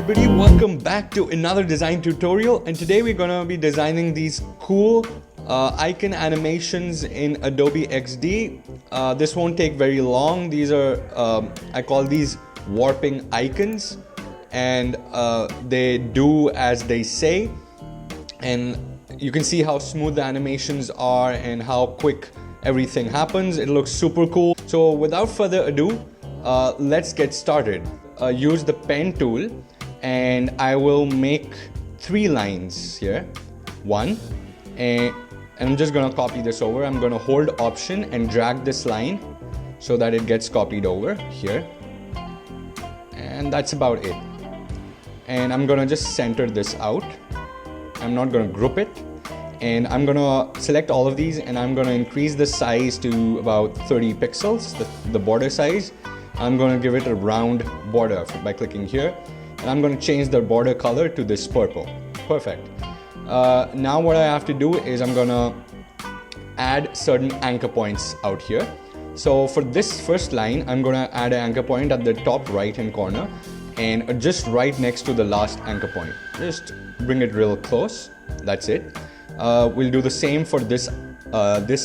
everybody, welcome back to another design tutorial, and today we're gonna be designing these cool icon animations in Adobe XD. This won't take very long. These are I call these warping icons, and they do as they say, and you can see how smooth the animations are and how quick everything happens. It looks super cool. So without further ado, let's get started. Use the pen tool and I will make 3 lines here. 1, and I'm just gonna copy this over. I'm gonna hold Option and drag this line so that it gets copied over here, and that's about it. And I'm gonna just center this out. I'm not gonna group it, and I'm gonna select all of these and I'm gonna increase the size to about 30 pixels, the border size. I'm going to give it a round border by clicking here, and I'm going to change the border color to this purple. Perfect. Now what I have to do is I'm going to add certain anchor points out here. So for this first line, I'm going to add an anchor point at the top right hand corner and just right next to the last anchor point. Just bring it real close. That's it. We'll do the same for this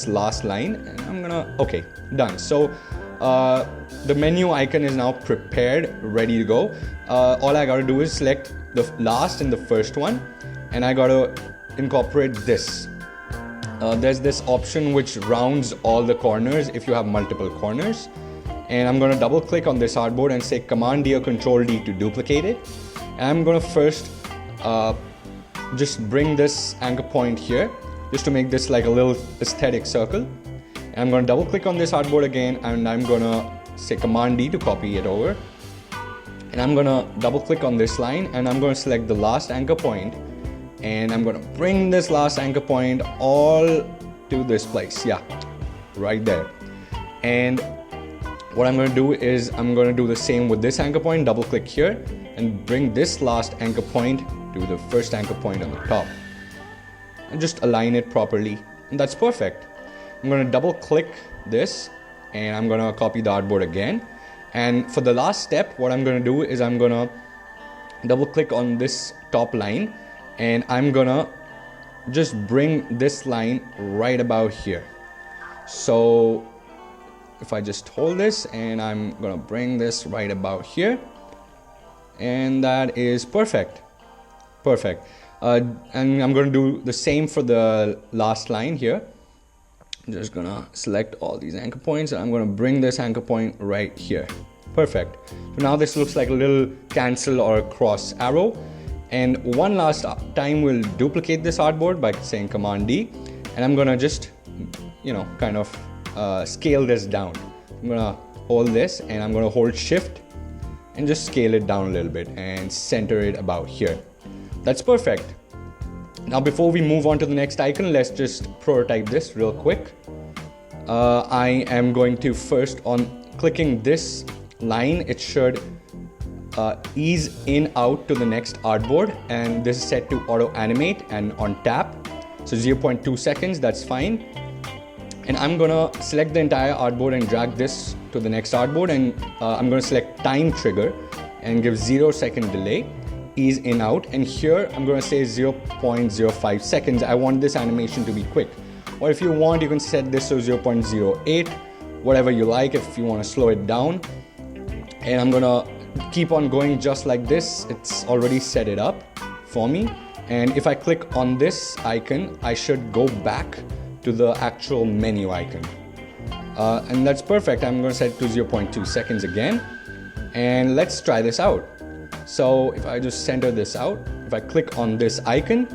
last line, and I'm gonna, okay, done. So the menu icon is now prepared, ready to go. All I gotta do is select the last and the first one, and I gotta incorporate this. There's this option which rounds all the corners if you have multiple corners, and I'm gonna double click on this artboard and say Command D or Control D to duplicate it. And I'm gonna first just bring this anchor point here just to make this like a little aesthetic circle. And I'm going to double click on this artboard again, and I'm going to say Command D to copy it over. And I'm going to double click on this line, and I'm going to select the last anchor point, and I'm going to bring this last anchor point all to this place. Yeah, right there. And what I'm going to do is I'm going to do the same with this anchor point. Double click here and bring this last anchor point to the first anchor point on the top, and just align it properly, and that's perfect. I'm going to double click this and I'm going to copy the artboard again. And for the last step, what I'm going to do is I'm going to double click on this top line, and I'm going to just bring this line right about here. So if I just hold this, and I'm going to bring this right about here, and that is perfect. Perfect. And I'm going to do the same for the last line here. I'm just gonna select all these anchor points, and I'm gonna bring this anchor point right here. Perfect. So now this looks like a little cancel or a cross arrow. And one last time we'll duplicate this artboard by saying Command D, and I'm gonna just, kind of scale this down. I'm gonna hold this and I'm gonna hold Shift and just scale it down a little bit and center it about here. That's perfect. Now before we move on to the next icon, let's just prototype this real quick. I am going to first, on clicking this line, it should ease in out to the next artboard, and this is set to auto animate and on tap. So 0.2 seconds, that's fine. And I'm gonna select the entire artboard and drag this to the next artboard, and I'm gonna select time trigger and give 0-second delay. Ease in out, and here I'm going to say 0.05 seconds. I want this animation to be quick, or if you want, you can set this to 0.08, whatever you like, if you want to slow it down. And I'm gonna keep on going just like this. It's already set it up for me, and if I click on this icon, I should go back to the actual menu icon, and that's perfect. I'm going to set it to 0.2 seconds again, and let's try this out. So if I just center this out, if I click on this icon,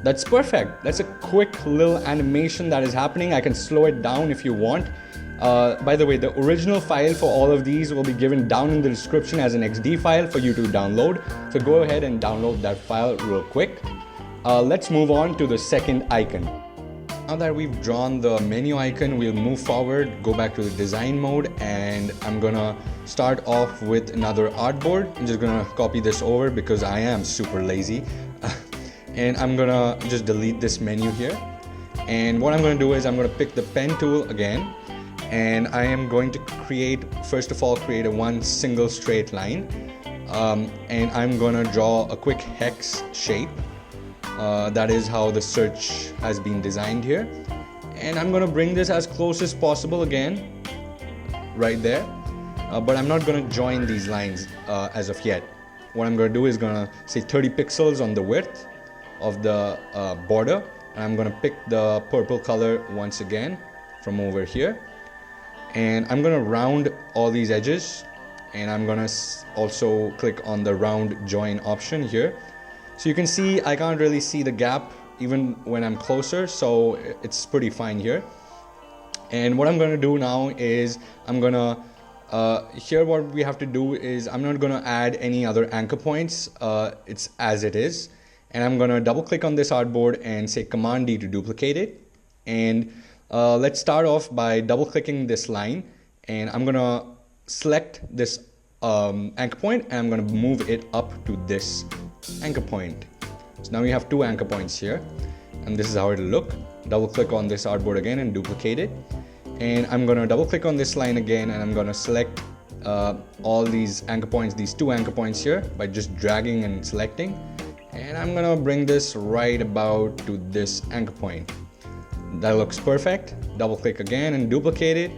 that's perfect. That's a quick little animation that is happening. I can slow it down if you want. By the way, the original file for all of these will be given down in the description as an XD file for you to download. So go ahead and download that file real quick. Let's move on to the second icon. Now that we've drawn the menu icon, we'll move forward, go back to the design mode, and I'm gonna start off with another artboard. I'm just gonna copy this over because I am super lazy. And I'm gonna just delete this menu here. And what I'm gonna do is I'm gonna pick the pen tool again, and I am going to create, first of all, create a one single straight line. and I'm gonna draw a quick hex shape. That is how the search has been designed here, and I'm gonna bring this as close as possible again, right there. But I'm not gonna join these lines as of yet. What I'm gonna do is gonna say 30 pixels on the width of the border, and I'm gonna pick the purple color once again from over here, and I'm gonna round all these edges, and I'm gonna also click on the round join option here. So you can see I can't really see the gap even when I'm closer, so it's pretty fine here. And what I'm gonna do now is I'm gonna here what we have to do is I'm not gonna add any other anchor points. It's as it is, and I'm gonna double click on this artboard and say Command D to duplicate it. And let's start off by double clicking this line, and I'm gonna select this anchor point, and I'm gonna move it up to this anchor point. So now we have two anchor points here, and this is how it'll look. Double click on this artboard again and duplicate it, and I'm gonna double click on this line again, and I'm gonna select all these anchor points, these two anchor points here, by just dragging and selecting, and I'm gonna bring this right about to this anchor point. That looks perfect. Double click again and duplicate it.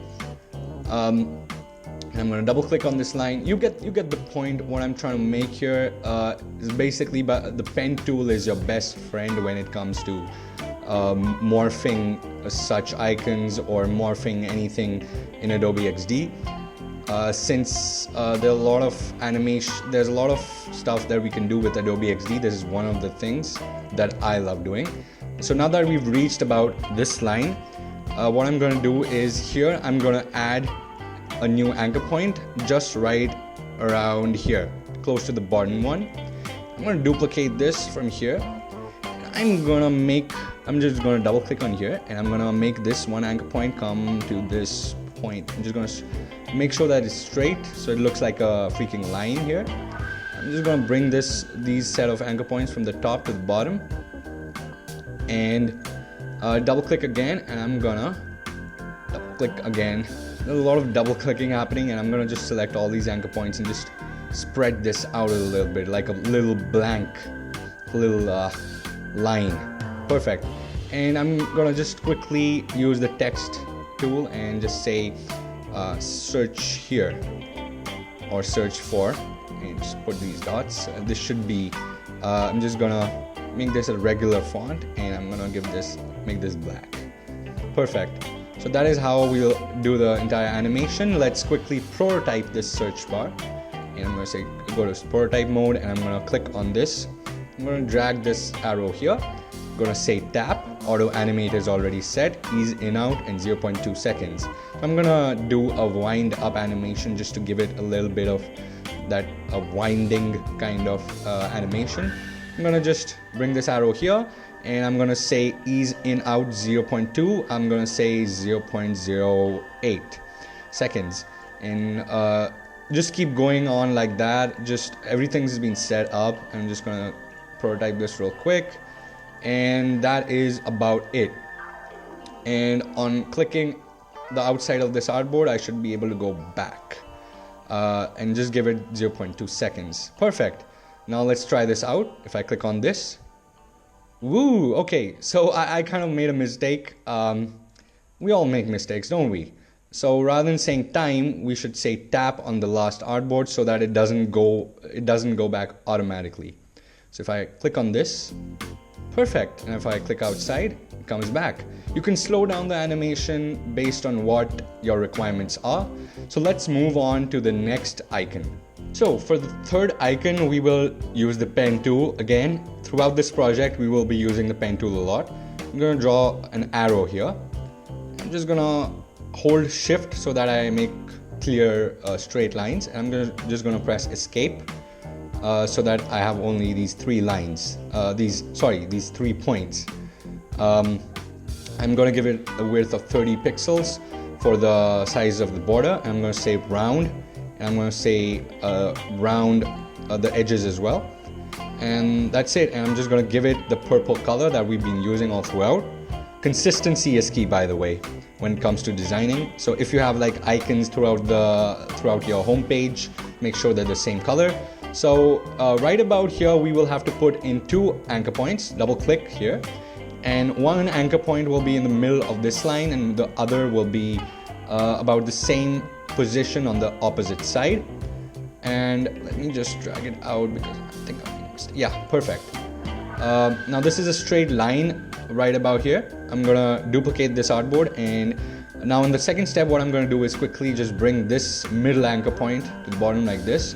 I'm gonna double click on this line. You get the point. What I'm trying to make here is basically the pen tool is your best friend when it comes to morphing such icons or morphing anything in Adobe XD. Since there's a lot of stuff that we can do with Adobe XD. This is one of the things that I love doing. So now that we've reached about this line, what I'm going to do is here I'm going to add a new anchor point just right around here, close to the bottom one. I'm going to duplicate this from here. I'm just going to double click on here, and I'm going to make this one anchor point come to this point. I'm just going to make sure that it's straight so it looks like a freaking line here. I'm just going to bring these set of anchor points from the top to the bottom, and double click again, and I'm gonna double click again. There's a lot of double clicking happening, and I'm gonna just select all these anchor points and just spread this out a little bit, like a little blank, little line. Perfect. And I'm gonna just quickly use the text tool and just say search here, or search for, and just put these dots. This should be I'm just gonna make this a regular font, and I'm gonna make this black. Perfect. So that is how we'll do the entire animation. Let's quickly prototype this search bar, and I'm gonna say go to prototype mode, and I'm gonna click on this. I'm gonna drag this arrow here. I'm gonna say tap. Auto animate is already set. Ease in out and 0.2 seconds. I'm gonna do a wind up animation just to give it a little bit of that winding kind of animation. I'm gonna just bring this arrow here, and I'm gonna say ease in out 0.2. I'm gonna say 0.08 seconds, and just keep going on like that. Just everything's been set up. I'm just gonna prototype this real quick, and that is about it. And on clicking the outside of this artboard, I should be able to go back and just give it 0.2 seconds. Perfect. Now let's try this out. If I click on this, woo, okay, so I kind of made a mistake. We all make mistakes, don't we? So rather than saying time, we should say tap on the last artboard so that it doesn't go back automatically. So if I click on this, perfect. And if I click outside, it comes back. You can slow down the animation based on what your requirements are. So let's move on to the next icon. So for the third icon, we will use the pen tool again. Throughout this project, we will be using the pen tool a lot. I'm gonna draw an arrow here. I'm just gonna hold shift so that I make clear straight lines. And I'm just gonna press escape so that I have only these three lines, these 3 points. I'm gonna give it a width of 30 pixels for the size of the border. I'm gonna say round, and I'm gonna say round the edges as well. And that's it. And I'm just gonna give it the purple color that we've been using all throughout. Consistency is key, by the way, when it comes to designing. So if you have like icons throughout your home page, make sure they're the same color. So right about here, we will have to put in 2 anchor points. Double click here, and one anchor point will be in the middle of this line, and the other will be about the same position on the opposite side. And let me just drag it out because I think I'm mixed. Yeah, perfect. Now this is a straight line right about here. I'm gonna duplicate this artboard, and now in the second step, what I'm gonna do is quickly just bring this middle anchor point to the bottom like this,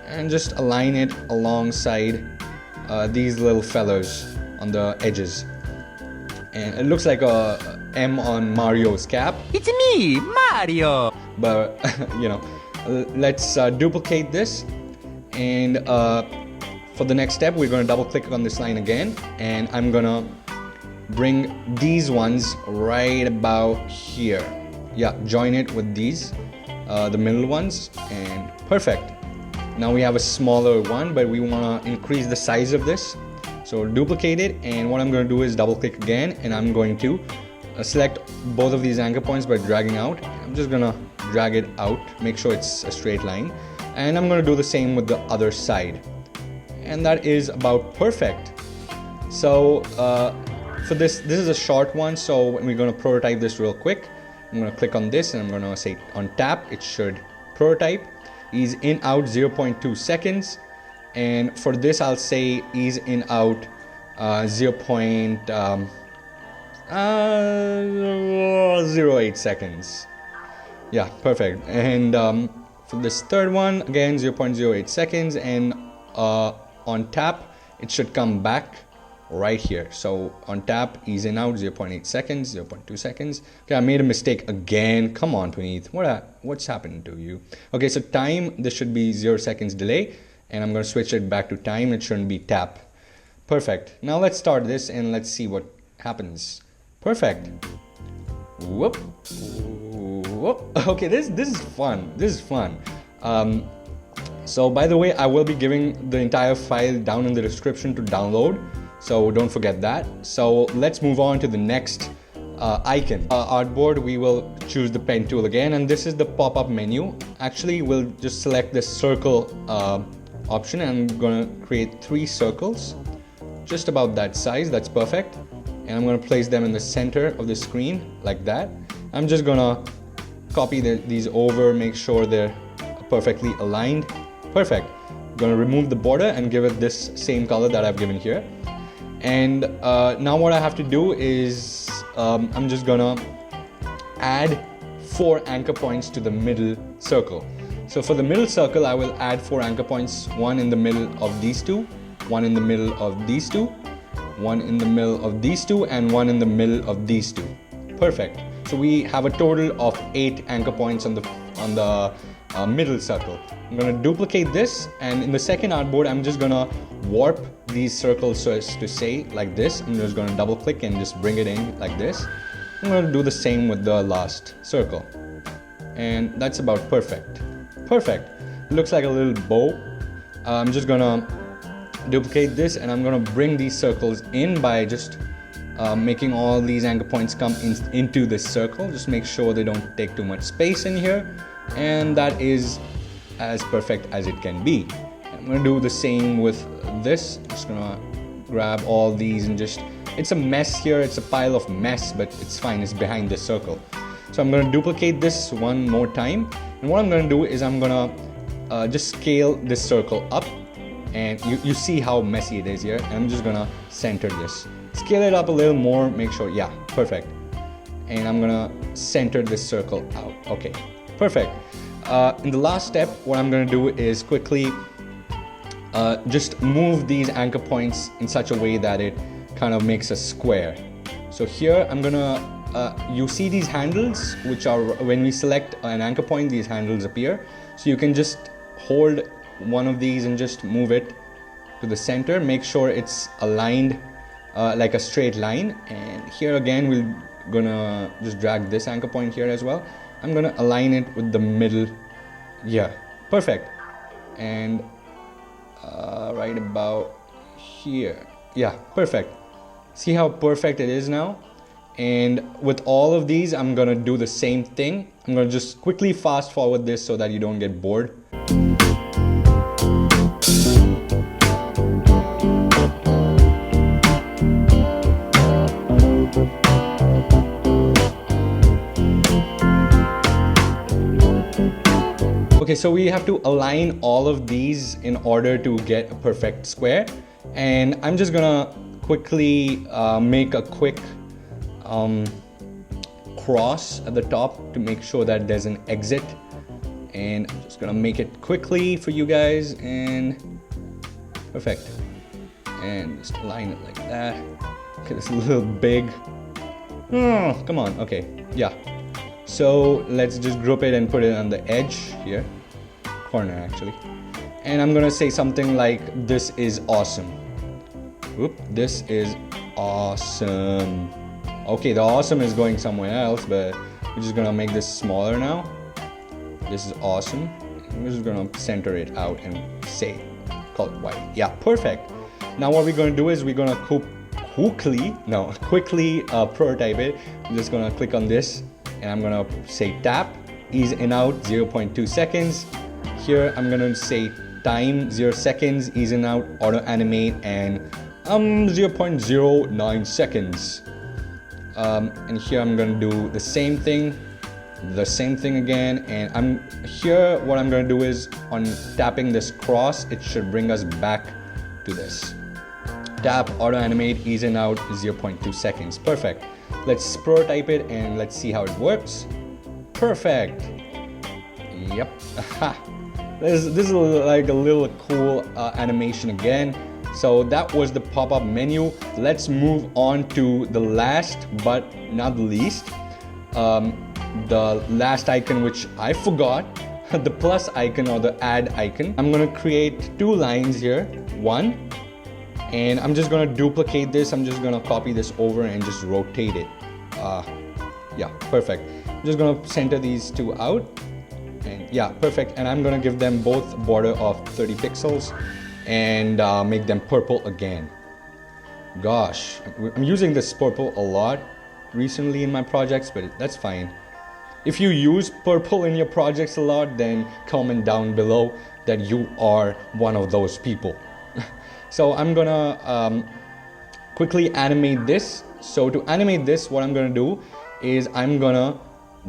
and just align it alongside these little fellows on the edges. And it looks like a M on Mario's cap. It's me, Mario! But, you know, let's duplicate this. And for the next step, we're going to double click on this line again. And I'm going to bring these ones right about here. Yeah, join it with these, the middle ones, and perfect. Now we have a smaller one, but we want to increase the size of this. So duplicate it, and what I'm going to do is double click again, and I'm going to select both of these anchor points by dragging out. I'm just going to drag it out, make sure it's a straight line, and I'm going to do the same with the other side. And that is about perfect. So for this is a short one, so we're going to prototype this real quick. I'm going to click on this, and I'm going to say on tap, it should prototype. Ease in out 0.2 seconds, and for this I'll say ease in out 0.08 seconds. Yeah, perfect. And for this third one, again 0.08 seconds, and on tap it should come back right here. So on tap, ease in out 0.8 seconds, 0.2 seconds. Okay, I made a mistake again. Come on, Puneet. What's happening to you? Okay, so time, this should be 0 seconds delay, and I'm going to switch it back to time. It shouldn't be tap. Perfect. Now let's start this and let's see what happens. Perfect. Whoop. Whoop. Okay, this is fun. This is fun. So by the way, I will be giving the entire file down in the description to download. So don't forget that. So let's move on to the next icon. Artboard, we will choose the pen tool again, and this is the pop-up menu. Actually, we'll just select the circle option, and I'm gonna create 3 circles, just about that size. That's perfect. And I'm gonna place them in the center of the screen like that. I'm just gonna copy these over, make sure they're perfectly aligned. Perfect. I'm gonna remove the border and give it this same color that I've given here. And now what I have to do is I'm just gonna add 4 anchor points to the middle circle. So for the middle circle, I will add 4 anchor points, 1 in the middle of these 2, 1 in the middle of these 2, 1 in the middle of these 2, and 1 in the middle of these 2. Perfect. So we have a total of 8 anchor points on the middle circle. I'm going to duplicate this, and in the second artboard, I'm just going to warp these circles so as to say like this. I'm just going to double click and just bring it in like this. I'm going to do the same with the last circle, and that's about perfect. Perfect. It looks like a little bow. I'm just going to duplicate this, and I'm going to bring these circles in by just making all these anchor points come into this circle. Just make sure they don't take too much space in here, and that is as perfect as it can be. I'm going to do the same with this. Just going to grab all these and just, it's a mess here, it's a pile of mess, but it's fine, it's behind the circle. So I'm going to duplicate this one more time, and what I'm going to do is I'm going to just scale this circle up, and you see how messy it is here, and I'm just going to center this. Scale it up a little more, make sure, yeah, perfect. And I'm going to center this circle out. Okay, perfect. In the last step, what I'm going to do is quickly just move these anchor points in such a way that it kind of makes a square. So here I'm gonna, you see these handles, which are, when we select an anchor point, these handles appear. So you can just hold one of these and just move it to the center, make sure it's aligned like a straight line. And here again, we're gonna just drag this anchor point here as well. I'm gonna align it with the middle. Yeah, perfect. And right about here. Yeah, perfect. See how perfect it is now? And with all of these, I'm gonna do the same thing. I'm gonna just quickly fast forward this so that you don't get bored. Okay, so we have to align all of these in order to get a perfect square. And I'm just gonna quickly make a quick cross at the top to make sure that there's an exit. And I'm just gonna make it quickly for you guys, and perfect. And just align it like that. Okay, it's a little big. Oh, come on. Okay, yeah. So let's just group it and put it on the edge here, corner actually. And I'm gonna say something like, "This is awesome." Oop, this is awesome. Okay, the awesome is going somewhere else, but we're just gonna make this smaller now. This is awesome. We're just gonna center it out and say, call it white. Yeah, perfect. Now what we're gonna do is we're gonna quickly prototype it. I'm just gonna click on this and I'm gonna say tap, ease in out 0.2 seconds. Here I'm gonna say time 0 seconds, ease in out, auto animate, and 0.09 seconds. And here I'm gonna do the same thing again, and what I'm gonna do is on tapping this cross, it should bring us back to this. Tap, auto animate, ease in out 0.2 seconds. Perfect. Let's prototype it and let's see how it works. Perfect. Yep. This is like a little cool animation again. So that was the pop-up menu. Let's move on to the last but not least. The last icon, which I forgot, the plus icon or the add icon. I'm gonna create 2 lines here. One, and I'm just gonna duplicate this. I'm just gonna copy this over and just rotate it. Yeah, perfect. I'm just gonna center these 2 out, and yeah, perfect. And I'm gonna give them both border of 30 pixels and make them purple again. Gosh, I'm using this purple a lot recently in my projects, but that's fine. If you use purple in your projects a lot, then comment down below that you are one of those people. So I'm gonna quickly animate this. So to animate this, what I'm gonna do is I'm gonna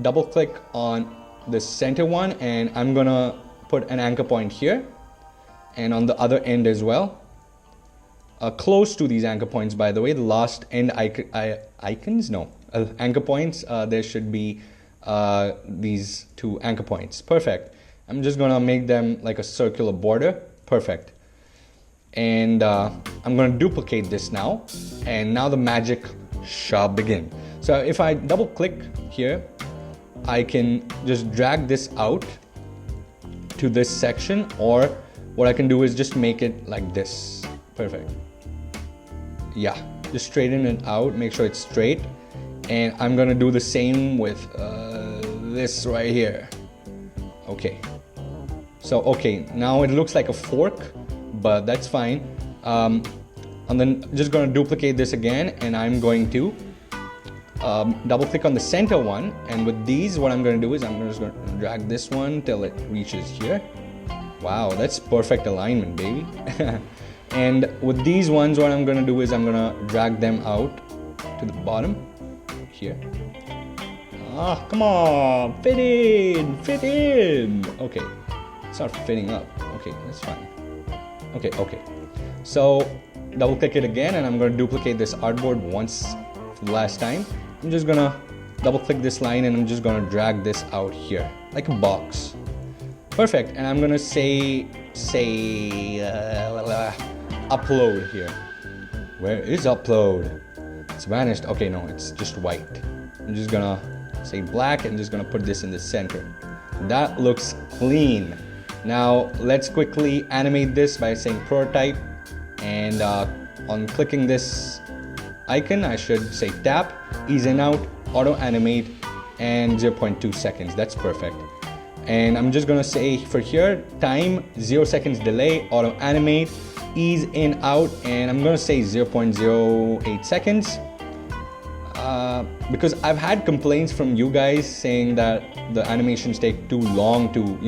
double click on the center one, and I'm gonna put an anchor point here and on the other end as well. Close to these anchor points, by the way, the last end anchor points, there should be these 2 anchor points. Perfect. I'm just gonna make them like a circular border. Perfect. And I'm gonna duplicate this now, and now the magic shall begin. So if I double click here, I can just drag this out to this section, or what I can do is just make it like this. Perfect. Yeah, just straighten it out, make sure it's straight. And I'm gonna do the same with this right here. Okay. So, okay, now it looks like a fork, but that's fine. And then just gonna duplicate this again, and I'm going to double click on the center one. And with these, what I'm gonna do is I'm just gonna drag this one till it reaches here. Wow, that's perfect alignment, baby. And with these ones, what I'm gonna do is I'm gonna drag them out to the bottom here. Ah, come on, fit in. Okay, it's not fitting up. Okay, that's fine. Okay. So double click it again, and I'm gonna duplicate this artboard once for the last time. I'm just gonna double click this line, and I'm just gonna drag this out here like a box. Perfect. And I'm gonna say upload here. Where is upload? It's vanished. Okay, no, it's just white. I'm just gonna say black and just gonna put this in the center. That looks clean. Now let's quickly animate this by saying prototype, and on clicking this icon, I should say tap, ease in out, auto animate, and 0.2 seconds. That's perfect. And I'm just gonna say for here, time 0 seconds delay, auto animate, ease in out, and I'm gonna say 0.08 seconds. Because I've had complaints from you guys saying that the animations take too long to,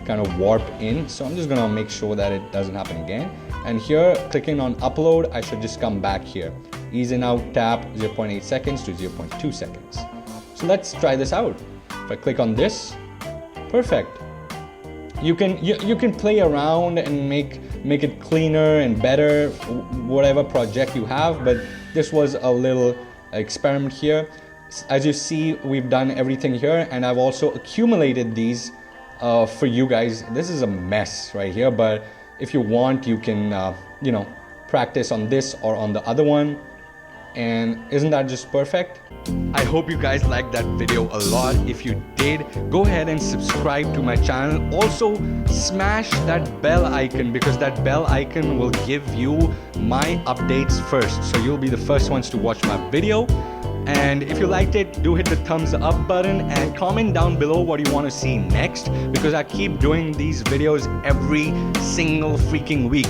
kind of warp in. So I'm just gonna make sure that it doesn't happen again. And here, clicking on upload, I should just come back here. Ease in out, tap 0.8 seconds to 0.2 seconds. So let's try this out. If I click on this, perfect. you can play around and make it cleaner and better, whatever project you have, but this was a little experiment here. As you see, we've done everything here, and I've also accumulated these for you guys. This is a mess right here, but if you want, you can you know, practice on this or on the other one. And isn't that just perfect? I hope you guys liked that video a lot. If you did, go ahead and subscribe to my channel. Also, smash that bell icon, because that bell icon will give you my updates first. So you'll be the first ones to watch my video. And if you liked it, do hit the thumbs up button and comment down below what you want to see next, because I keep doing these videos every single freaking week.